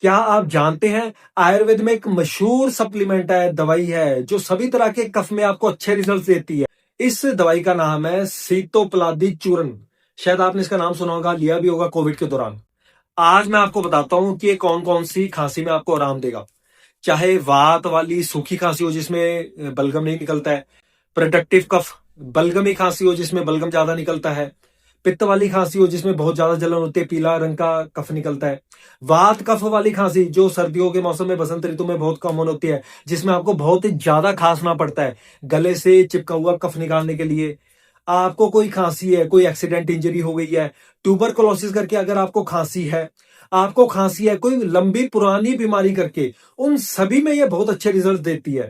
क्या आप जानते हैं आयुर्वेद में एक मशहूर सप्लीमेंट है, दवाई है जो सभी तरह के कफ में आपको अच्छे रिजल्ट देती है। इस दवाई का नाम है सीतोपलादी चूर्ण। शायद आपने इसका नाम सुना होगा, लिया भी होगा कोविड के दौरान। आज मैं आपको बताता हूं कि ये कौन कौन सी खांसी में आपको आराम देगा। चाहे वात वाली सूखी खांसी हो जिसमें बलगम नहीं निकलता है, प्रोडक्टिव कफ बलगमी खांसी हो जिसमें बलगम ज्यादा निकलता है, पित्त वाली खांसी हो जिसमें बहुत ज्यादा जलन होती है, पीला रंग का कफ निकलता है, वात कफ वाली खांसी जो सर्दियों के मौसम में बसंत ऋतु में बहुत कॉमन होती है, जिसमें आपको बहुत ही ज्यादा खांसना पड़ता है गले से चिपका हुआ कफ निकालने के लिए। आपको कोई खांसी है, कोई एक्सीडेंट इंजरी हो गई है, ट्यूबरकुलोसिस करके अगर आपको खांसी है, कोई लंबी पुरानी बीमारी करके, उन सभी में ये बहुत अच्छे रिजल्ट देती है।